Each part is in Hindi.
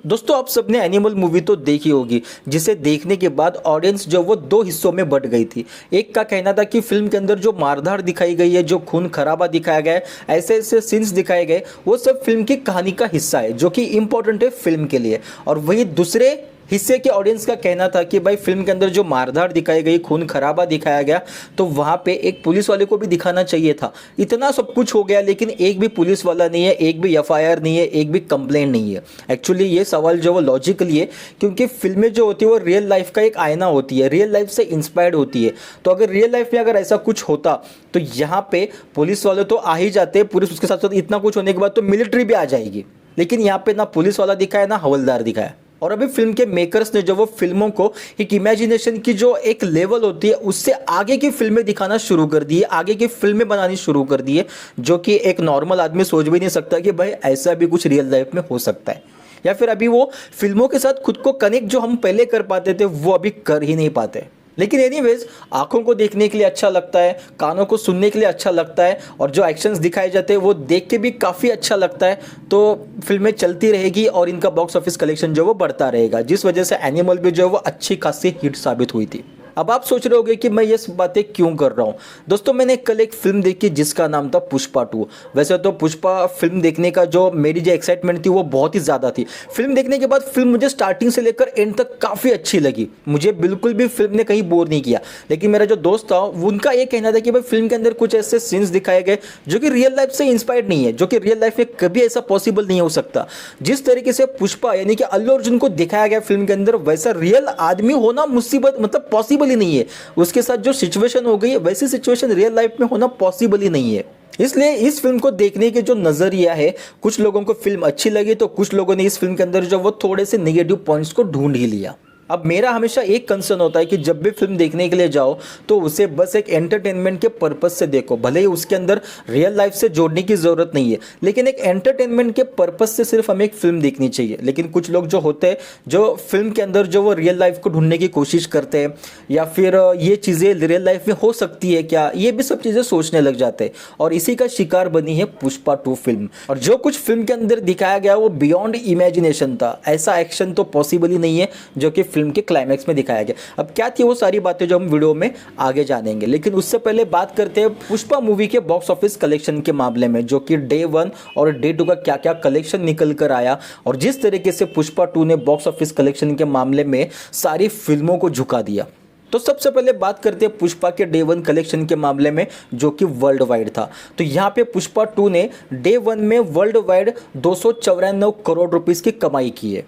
दोस्तों आप सबने एनिमल मूवी तो देखी होगी, जिसे देखने के बाद ऑडियंस जो वो दो हिस्सों में बट गई थी। एक का कहना था कि फिल्म के अंदर जो मारधाड़ दिखाई गई है, जो खून खराबा दिखाया गया है, ऐसे ऐसे सीन्स दिखाए गए, वो सब फिल्म की कहानी का हिस्सा है जो कि इंपॉर्टेंट है फिल्म के लिए। और वही दूसरे हिस्से के ऑडियंस का कहना था कि भाई फिल्म के अंदर जो मारधाड़ दिखाई गई, खून खराबा दिखाया गया, तो वहाँ पे एक पुलिस वाले को भी दिखाना चाहिए था। इतना सब कुछ हो गया लेकिन एक भी पुलिस वाला नहीं है, एक भी एफआईआर नहीं है, एक भी कंप्लेंट नहीं है। एक्चुअली ये सवाल जो वो लॉजिकली है, क्योंकि फिल्में जो होती है वो रियल लाइफ का एक आईना होती है, रियल लाइफ से इंस्पायर्ड होती है। तो अगर रियल लाइफ में अगर ऐसा कुछ होता तो यहाँ पे पुलिस वाले तो आ ही जाते, पुलिस उसके साथ साथ इतना कुछ होने के बाद तो मिलिट्री भी आ जाएगी। लेकिन यहाँ पे ना पुलिस वाला दिखाया ना हवलदार दिखाया। और अभी फिल्म के मेकर्स ने जो वो फिल्मों को एक इमेजिनेशन की जो एक लेवल होती है उससे आगे की फिल्में दिखाना शुरू कर दी है, आगे की फिल्में बनानी शुरू कर दी है, जो कि एक नॉर्मल आदमी सोच भी नहीं सकता कि भाई ऐसा भी कुछ रियल लाइफ में हो सकता है। या फिर अभी वो फिल्मों के साथ खुद को कनेक्ट जो हम पहले कर पाते थे वो अभी कर ही नहीं पाते। लेकिन एनीवेज, आंखों को देखने के लिए अच्छा लगता है, कानों को सुनने के लिए अच्छा लगता है, और जो एक्शंस दिखाए जाते हैं वो देख के भी काफ़ी अच्छा लगता है। तो फिल्में चलती रहेगी और इनका बॉक्स ऑफिस कलेक्शन जो वो बढ़ता रहेगा, जिस वजह से एनिमल भी जो है वो अच्छी खासी हिट साबित हुई थी। अब आप सोच रहे होंगे कि मैं ये बातें क्यों कर रहा हूँ। दोस्तों मैंने कल एक फिल्म देखी जिसका नाम था पुष्पा 2। वैसे तो पुष्पा फिल्म देखने का जो मेरी जो एक्साइटमेंट थी वो बहुत ही ज़्यादा थी। फिल्म देखने के बाद फिल्म मुझे स्टार्टिंग से लेकर एंड तक काफ़ी अच्छी लगी, मुझे बिल्कुल भी फिल्म ने कहीं बोर नहीं किया। लेकिन मेरा जो दोस्त था उनका ये कहना था कि भाई फिल्म के अंदर कुछ ऐसे सीन्स दिखाए गए जो कि रियल लाइफ से इंस्पायर्ड नहीं है, जो कि रियल लाइफ में कभी ऐसा पॉसिबल नहीं हो सकता। जिस तरीके से पुष्पा यानी कि अल्लू अर्जुन को दिखाया गया फिल्म के अंदर, वैसा रियल आदमी होना मुसीबत मतलब पॉसिबल ही नहीं है। उसके साथ जो सिचुएशन हो गई है वैसी सिचुएशन रियल लाइफ में होना पॉसिबल ही नहीं है। इसलिए इस फिल्म को देखने के जो नजरिया है, कुछ लोगों को फिल्म अच्छी लगी तो कुछ लोगों ने इस फिल्म के अंदर जो वो थोड़े से नेगेटिव पॉइंट्स को ढूंढ ही लिया। अब मेरा हमेशा एक कंसर्न होता है कि जब भी फिल्म देखने के लिए जाओ तो उसे बस एक एंटरटेनमेंट के पर्पस से देखो, भले ही उसके अंदर रियल लाइफ से जोड़ने की ज़रूरत नहीं है, लेकिन एक एंटरटेनमेंट के पर्पस से सिर्फ हमें एक फिल्म देखनी चाहिए। लेकिन कुछ लोग जो होते हैं जो फिल्म के अंदर जो वो रियल लाइफ को ढूंढने की कोशिश करते हैं, या फिर ये चीज़ें रियल लाइफ में हो सकती है क्या, ये भी सब चीज़ें सोचने लग जाते हैं। और इसी का शिकार बनी है पुष्पा 2 फिल्म। और जो कुछ फिल्म के अंदर दिखाया गया वो बियॉन्ड इमेजिनेशन था। ऐसा एक्शन तो पॉसिबल ही नहीं है जो कि फिल्म के क्लाइमैक्स में दिखाया गया। अब क्या थी वो सारी बातें जो हम वीडियो में आगे जानेंगे, लेकिन उससे पहले बात करते हैं पुष्पा मूवी के बॉक्स ऑफिस कलेक्शन के मामले में, जो कि डे 1 और डे 2 का क्या क्या कलेक्शन निकल कर आया, और जिस तरीके से पुष्पा 2 ने बॉक्स ऑफिस कलेक्शन के मामले में सारी फिल्मों को झुका दिया। तो सबसे पहले बात करते हैं पुष्पा के डे 1 कलेक्शन के मामले में, जो कि वर्ल्ड वाइड था। तो यहाँ पे पुष्पा 2 ने डे 1 में वर्ल्ड वाइड 294 करोड़ रुपीस की कमाई की है।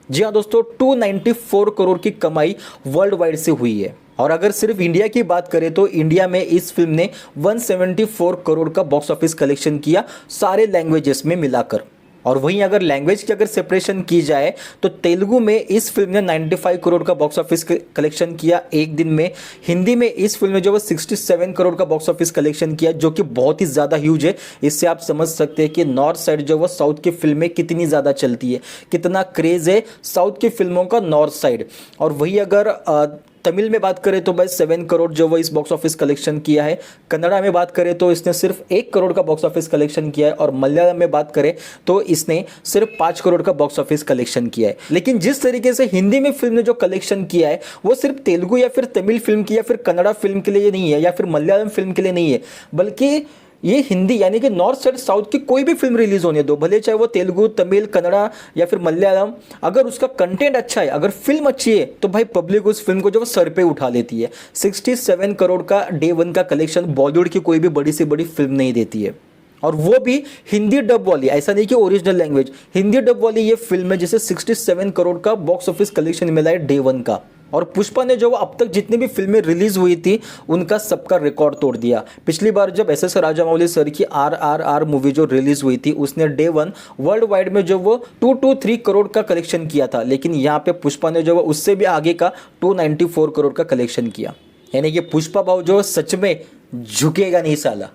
जी हाँ दोस्तों, 294 करोड़ की कमाई वर्ल्ड वाइड से हुई है। और अगर सिर्फ इंडिया की बात करें तो इंडिया में इस फिल्म ने 174 करोड़ का बॉक्स ऑफिस कलेक्शन किया, सारे लैंग्वेजेस में मिलाकर। और वहीं अगर लैंग्वेज की अगर सेपरेशन की जाए तो तेलुगु में इस फिल्म ने 95 करोड़ का बॉक्स ऑफिस कलेक्शन किया एक दिन में। हिंदी में इस फिल्म ने जो वो 67 करोड़ का बॉक्स ऑफिस कलेक्शन किया, जो कि बहुत ही ज़्यादा ह्यूज है। इससे आप समझ सकते हैं कि नॉर्थ साइड जो वो साउथ की फिल्में कितनी ज़्यादा चलती है, कितना क्रेज़ है साउथ की फिल्मों का नॉर्थ साइड। और वही अगर तमिल में बात करें तो भाई 7 करोड़ जो वो इस बॉक्स ऑफिस कलेक्शन किया है। कन्नड़ा में बात करें तो इसने सिर्फ 1 करोड़ का बॉक्स ऑफिस कलेक्शन किया है। और मलयालम में बात करें तो इसने सिर्फ 5 करोड़ का बॉक्स ऑफिस कलेक्शन किया है। लेकिन जिस तरीके से हिंदी में फिल्म ने जो कलेक्शन किया है वो सिर्फ तेलुगु या फिर तमिल फिल्म की या फिर कन्नड़ा फिल्म के लिए नहीं है, या फिर मलयालम फिल्म के लिए नहीं है, बल्कि ये हिंदी यानी कि नॉर्थ साइड साउथ की कोई भी फिल्म रिलीज होने दो, भले चाहे वो तेलुगु, तमिल, कन्नड़ा या फिर मलयालम, अगर उसका कंटेंट अच्छा है, अगर फिल्म अच्छी है, तो भाई पब्लिक उस फिल्म को जो सर पे उठा लेती है। 67 करोड़ का डे 1 का कलेक्शन बॉलीवुड की कोई भी बड़ी से बड़ी फिल्म नहीं देती है, और वो भी हिंदी डब वाली, ऐसा नहीं कि ओरिजिनल लैंग्वेज, हिंदी डब वाली ये फिल्म है जिसे 67 करोड़ का बॉक्स ऑफिस कलेक्शन मिला है डे 1 का। और पुष्पा ने जो अब तक जितनी भी फिल्में रिलीज हुई थी उनका सबका रिकॉर्ड तोड़ दिया। पिछली बार जब एस एस राजामौली सर की RRR मूवी जो रिलीज हुई थी उसने डे 1 वर्ल्ड वाइड में जो वो 223 करोड़ का कलेक्शन किया था, लेकिन यहाँ पे पुष्पा ने जो वो उससे भी आगे का 294 करोड़ का कलेक्शन किया। यानी कि पुष्पा भाव जो सच में झुकेगा नहीं साला।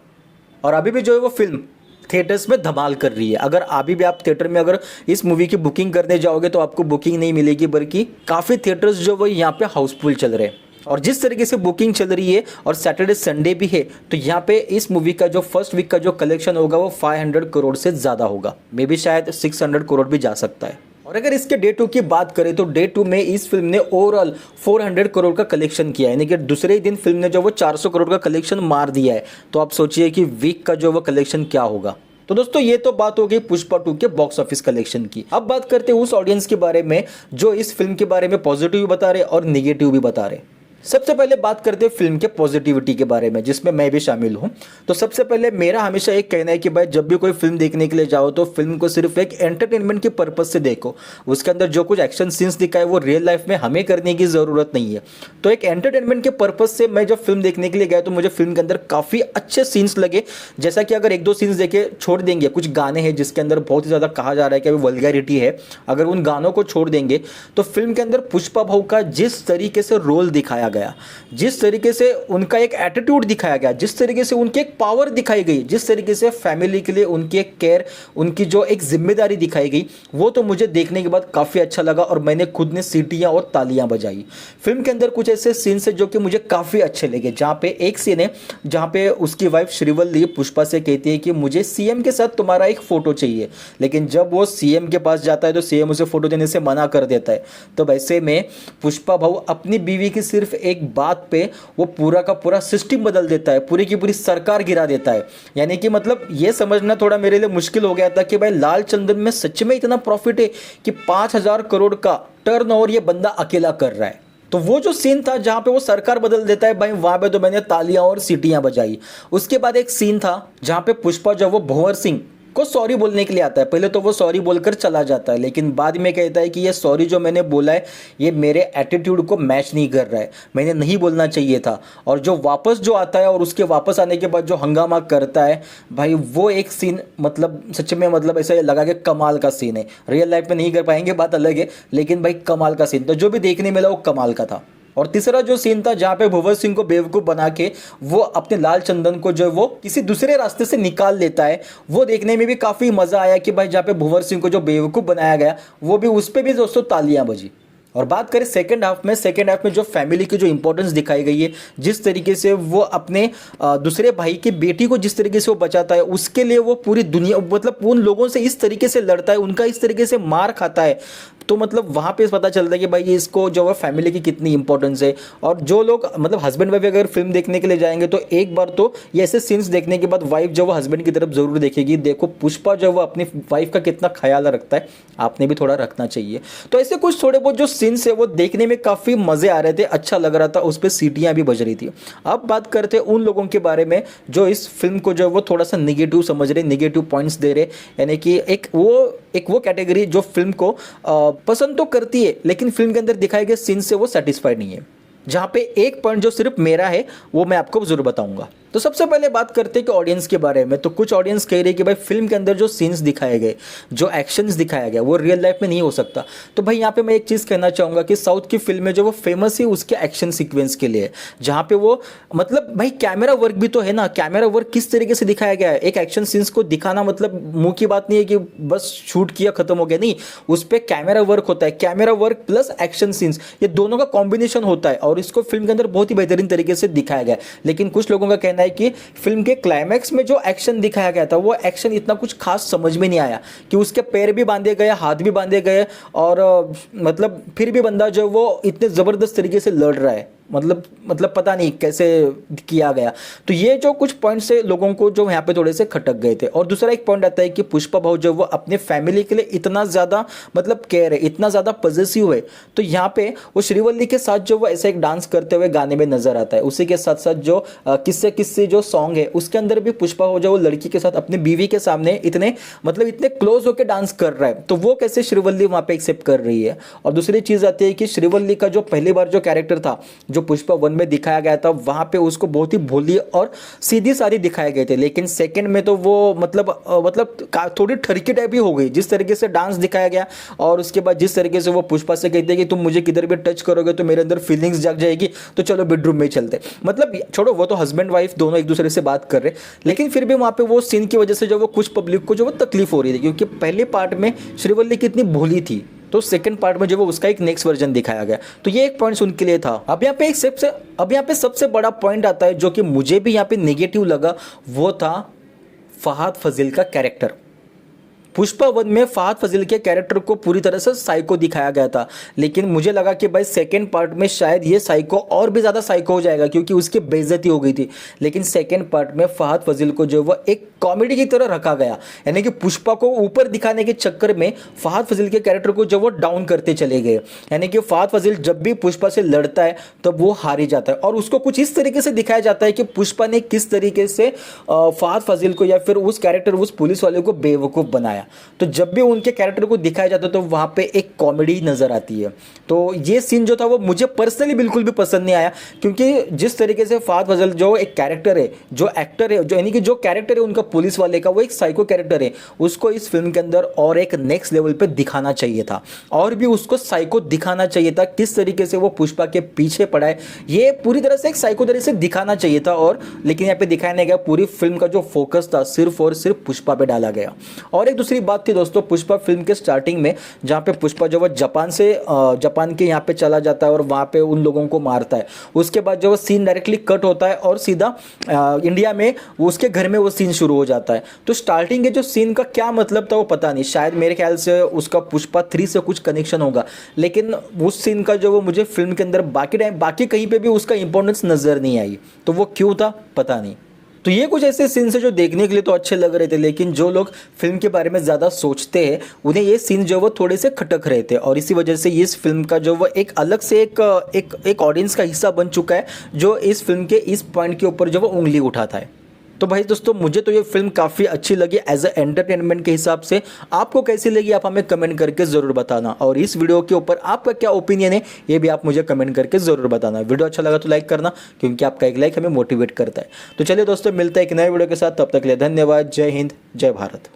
और अभी भी जो है वो फिल्म थिएटर्स में धमाल कर रही है। अगर अभी भी आप थिएटर में अगर इस मूवी की बुकिंग करने जाओगे तो आपको बुकिंग नहीं मिलेगी, बल्कि काफ़ी थिएटर्स जो वो यहाँ पे हाउसफुल चल रहे हैं। और जिस तरीके से बुकिंग चल रही है और सैटरडे संडे भी है, तो यहाँ पे इस मूवी का जो फर्स्ट वीक का जो कलेक्शन होगा वो 500 करोड़ से ज़्यादा होगा, मे बी शायद 600 करोड़ भी जा सकता है। और अगर इसके डे 2 की बात करें तो डे 2 में इस फिल्म ने ओवरऑल 400 करोड़ का कलेक्शन किया है, यानी कि दूसरे ही दिन फिल्म ने जो वो 400 करोड़ का कलेक्शन मार दिया है। तो आप सोचिए कि वीक का जो वो कलेक्शन क्या होगा। तो दोस्तों ये तो बात हो गई पुष्पा 2 के बॉक्स ऑफिस कलेक्शन की। अब बात करते हैं उस ऑडियंस के बारे में जो इस फिल्म के बारे में पॉजिटिव भी बता रहे और निगेटिव भी बता रहे। सबसे पहले बात करते हैं फिल्म के पॉजिटिविटी के बारे में, जिसमें मैं भी शामिल हूं। तो सबसे पहले मेरा हमेशा एक कहना है कि भाई जब भी कोई फिल्म देखने के लिए जाओ तो फिल्म को सिर्फ एक एंटरटेनमेंट के पर्पज से देखो। उसके अंदर जो कुछ एक्शन सीन्स दिखाए वो रियल लाइफ में हमें करने की ज़रूरत नहीं है। तो एक एंटरटेनमेंट के पर्पज से मैं जब फिल्म देखने के लिए गया तो मुझे फिल्म के अंदर काफ़ी अच्छे सीन्स लगे। जैसा कि अगर एक दो सीन्स देखे छोड़ देंगे, कुछ गाने हैं जिसके अंदर बहुत ही ज़्यादा कहा जा रहा है कि अभी वल्गैरिटी है, अगर उन गानों को छोड़ देंगे तो फिल्म के अंदर पुष्पा भाऊ का जिस तरीके से रोल दिखाया गया, जिस तरीके से उनका एक एटीट्यूड दिखाया गया, जिस तरीके से उनकी एक पावर दिखाई गई, जिस तरीके से फैमिली के लिए उनकी एक केयर, उनकी जो एक जिम्मेदारी दिखाई गई, वो तो मुझे देखने के बाद काफ़ी अच्छा लगा और मैंने खुद ने सीटियां और तालियां बजाई। फिल्म के अंदर कुछ ऐसे सीन्स हैं जो कि मुझे काफ़ी अच्छे लगे, जहाँ पे एक सीन है जहाँ पे उसकी वाइफ श्रीवल्ली पुष्पा से कहती है कि मुझे सीएम के साथ तुम्हारा एक फ़ोटो चाहिए, लेकिन जब वो सीएम के पास जाता है तो सीएम उसे फ़ोटो देने से मना कर देता है। तो वैसे में पुष्पा भाऊ अपनी बीवी की सिर्फ एक बात पे वो पूरा का पूरा सिस्टम बदल देता है, पूरी की पूरी सरकार गिरा देता है। यानी कि मतलब ये समझना थोड़ा मेरे लिए मुश्किल हो गया था कि भाई लाल चंदन में सच में इतना प्रॉफिट है कि 5,000 करोड़ का टर्नओवर ये बंदा अकेला कर रहा है। तो वो जो सीन था जहां पे वो सरकार बदल देता है भाई, वहां पे तो मैंने तालियां और सीटियां बजाई। उसके बाद एक सीन था जहां पे पुष्पा जो वो भंवर सिंह को सॉरी बोलने के लिए आता है। पहले तो वो सॉरी बोलकर चला जाता है, लेकिन बाद में कहता है कि ये सॉरी जो मैंने बोला है ये मेरे एटीट्यूड को मैच नहीं कर रहा है, मैंने नहीं बोलना चाहिए था। और जो वापस जो आता है और उसके वापस आने के बाद जो हंगामा करता है भाई, वो एक सीन मतलब सच में मतलब ऐसा लगा कि कमाल का सीन है। रियल लाइफ में नहीं कर पाएंगे बात अलग है, लेकिन भाई कमाल का सीन, तो जो भी देखने मिला वो कमाल का था। और तीसरा जो सीन था जहाँ पे भंवर सिंह को बेवकूफ़ बना के वो अपने लाल चंदन को जो वो किसी दूसरे रास्ते से निकाल लेता है, वो देखने में भी काफ़ी मज़ा आया कि भाई जहाँ पे भंवर सिंह को जो बेवकूफ़ बनाया गया वो भी, उस पर भी दोस्तों तालियां बजी। और बात करें सेकंड हाफ में जो फैमिली की जो इंपॉर्टेंस दिखाई गई है, जिस तरीके से वो अपने दूसरे भाई की बेटी को जिस तरीके से वो बचाता है, उसके लिए वो पूरी दुनिया मतलब उन लोगों से इस तरीके से लड़ता है, उनका इस तरीके से मार खाता है, तो मतलब वहाँ पे पता चलता है कि भाई इसको जो है फैमिली की कितनी इंपॉर्टेंस है। और जो लोग मतलब हस्बैंड वाइफ अगर फिल्म देखने के लिए जाएंगे तो एक बार तो ये ऐसे सीन्स देखने के बाद वाइफ जो वो हस्बैंड की तरफ जरूर देखेगी, देखो पुष्पा जो वो अपनी वाइफ का कितना ख्याल रखता है, आपने भी थोड़ा रखना चाहिए। तो ऐसे कुछ थोड़े बहुत जो सीन्स है वो देखने में काफ़ी मज़े आ रहे थे, अच्छा लग रहा था, उस पर सीटियाँ भी बज रही थी। अब बात करते हैं उन लोगों के बारे में जो इस फिल्म को जो वो थोड़ा सा निगेटिव समझ रहे, निगेटिव पॉइंट्स दे रहे, यानी कि एक वो कैटेगरी जो फिल्म को पसंद तो करती है लेकिन फिल्म के अंदर दिखाए गए सीन से वो सेटिस्फाइड नहीं है। जहाँ पे एक पॉइंट जो सिर्फ मेरा है वो मैं आपको जरूर बताऊंगा। तो सबसे पहले बात करते हैं कि ऑडियंस के बारे में। तो कुछ ऑडियंस कह रही है कि भाई फिल्म के अंदर जो सीन्स दिखाए गए, जो एक्शंस दिखाया गया वो रियल लाइफ में नहीं हो सकता। तो भाई यहाँ पे मैं एक चीज़ कहना चाहूँगा कि साउथ की फिल्म में जो वो फेमस ही उसके एक्शन सीक्वेंस के लिए, जहाँ पे वो मतलब भाई कैमरा वर्क भी तो है ना, कैमरा वर्क किस तरीके से दिखाया गया है। एक एक्शन सीन्स को दिखाना मतलब मुंह की बात नहीं है कि बस शूट किया खत्म हो गया, नहीं, उस पर कैमरा वर्क होता है। Camera work plus action scenes ये दोनों का कॉम्बिनेशन होता है और इसको फिल्म के अंदर बहुत ही बेहतरीन तरीके से दिखाया गया। लेकिन कुछ लोगों का कहना है कि फिल्म के क्लाइमैक्स में जो एक्शन दिखाया गया था वो एक्शन इतना कुछ खास समझ में नहीं आया, कि उसके पैर भी बांधे गए, हाथ भी बांधे गए और मतलब फिर भी बंदा जो वो इतने ज़बरदस्त तरीके से लड़ रहा है, मतलब पता नहीं कैसे किया गया। तो ये जो कुछ पॉइंट्स है लोगों को जो यहाँ पे थोड़े से खटक गए थे। और दूसरा एक पॉइंट आता है कि पुष्पा भाऊ जो वो अपने फैमिली के लिए इतना ज़्यादा मतलब केयर है, इतना ज़्यादा पॉजिटिव है, तो यहाँ पे वो श्रीवल्ली के साथ जो वो ऐसे एक डांस करते हुए गाने में नजर आता है। उसी के साथ साथ जो किस्से किस्से जो सॉन्ग है उसके अंदर भी पुष्पा भाऊ जो वो लड़की के साथ अपनी बीवी के सामने इतने क्लोज होकर डांस कर रहा है, तो वो कैसे श्रीवल्ली वहाँ पे एक्सेप्ट कर रही है। और दूसरी चीज़ आती है कि श्रीवल्ली का जो पहली बार जो कैरेक्टर था जो पुष्पा 1 में दिखाया गया था, वहां पे उसको बहुत ही भोली और सीधी सादी दिखाए गए थे, लेकिन सेकंड में तो वो मतलब थोड़ी ठरकी टाइप ही हो गई, जिस तरीके से डांस दिखाया गया। और उसके बाद जिस तरीके से वो पुष्पा से कहते हैं कि तुम मुझे किधर भी टच करोगे तो मेरे अंदर फीलिंग्स जाग जाएगी, तो चलो बेडरूम में चलते। मतलब छोड़ो, वो तो हस्बैंड वाइफ दोनों एक दूसरे से बात कर रहे, लेकिन फिर भी वहां पे वो सीन की वजह से जो वो कुछ पब्लिक को जो वो तकलीफ हो रही थी, क्योंकि पहले पार्ट में श्रीवल्ली कितनी भोली थी, तो सेकंड पार्ट में जो वो उसका एक नेक्स्ट वर्जन दिखाया गया। तो ये एक पॉइंट उनके लिए था। अब यहाँ पे सबसे बड़ा पॉइंट आता है जो कि मुझे भी यहाँ पे नेगेटिव लगा, वो था फहाद फाजिल का कैरेक्टर। पुष्पा 1 में फहद फाजिल के कैरेक्टर को पूरी तरह से साइको दिखाया गया था, लेकिन मुझे लगा कि भाई सेकंड पार्ट में शायद ये साइको और भी ज़्यादा साइको हो जाएगा क्योंकि उसकी बेइज्जती हो गई थी। लेकिन सेकंड पार्ट में फहद फाजिल को जो वो एक कॉमेडी की तरह रखा गया, यानी कि पुष्पा को ऊपर दिखाने के चक्कर में फहद फाजिल के कैरेक्टर को जो वो डाउन करते चले गए। यानी कि फहद फाजिल जब भी पुष्पा से लड़ता है तब वो हार ही जाता है, और उसको कुछ इस तरीके से दिखाया जाता है कि पुष्पा ने किस तरीके से फहद फाजिल को या फिर उस कैरेक्टर उस पुलिस वाले को बेवकूफ़ बनाया। तो जब भी उनके कैरेक्टर को दिखाया जाता है तो वहाँ पे एक कॉमेडी नज़र आती है। तो ये सीन जो था वो मुझे पर्सनली बिल्कुल भी पसंद नहीं आया, क्योंकि जिस तरीके से फहद फाजिल जो एक कैरेक्टर है, जो एक्टर है, जो यानी कि जो कैरेक्टर है उनका पुलिस वाले का, वो एक साइको कैरेक्टर है, उसको इस फिल्म के अंदर और एक नेक्स्ट लेवल पे दिखाना चाहिए था, और भी उसको साइको दिखाना चाहिए था। किस तरीके से वो पुष्पा के पीछे पड़ा है ये पूरी तरह से एक साइको तरह से दिखाना चाहिए था, और लेकिन यहाँ पे दिखाया नहीं गया। पूरी फिल्म का जो फोकस था सिर्फ और सिर्फ पुष्पा पे डाला गया। और एक दूसरी बात थी दोस्तों, पुष्पा फिल्म के स्टार्टिंग में जहाँ पे पुष्पा जो वो जापान के यहाँ पे चला जाता है और वहाँ पे उन लोगों को मारता है, उसके बाद जो वो सीन डायरेक्टली कट होता है और सीधा इंडिया में उसके घर में वो सीन शुरू हो जाता है। तो स्टार्टिंग के जो सीन का क्या मतलब था वो पता नहीं, शायद मेरे ख्याल से उसका पुष्पा 3 से कुछ कनेक्शन होगा, लेकिन उस सीन का जो वो मुझे फिल्म के अंदर बाकी कहीं पे भी उसका इंपॉर्टेंस नज़र नहीं आई। तो वो क्यों था पता नहीं। तो ये कुछ ऐसे सीन्स है जो देखने के लिए तो अच्छे लग रहे थे, लेकिन जो लोग फिल्म के बारे में ज़्यादा सोचते हैं उन्हें ये सीन जो वो थोड़े से खटक रहे थे, और इसी वजह से इस फिल्म का जो वो एक अलग से एक ऑडियंस का हिस्सा बन चुका है, जो इस फिल्म के इस पॉइंट के ऊपर जो वो उंगली उठाता है। तो भाई दोस्तों, मुझे तो ये फिल्म काफ़ी अच्छी लगी एज अ एंटरटेनमेंट के हिसाब से। आपको कैसी लगी आप हमें कमेंट करके ज़रूर बताना, और इस वीडियो के ऊपर आपका क्या ओपिनियन है ये भी आप मुझे कमेंट करके ज़रूर बताना। वीडियो अच्छा लगा तो लाइक करना, क्योंकि आपका एक लाइक हमें मोटिवेट करता है। तो चलिए दोस्तों, मिलते हैं एक नए वीडियो के साथ, तब तक के लिए धन्यवाद। जय हिंद, जय भारत।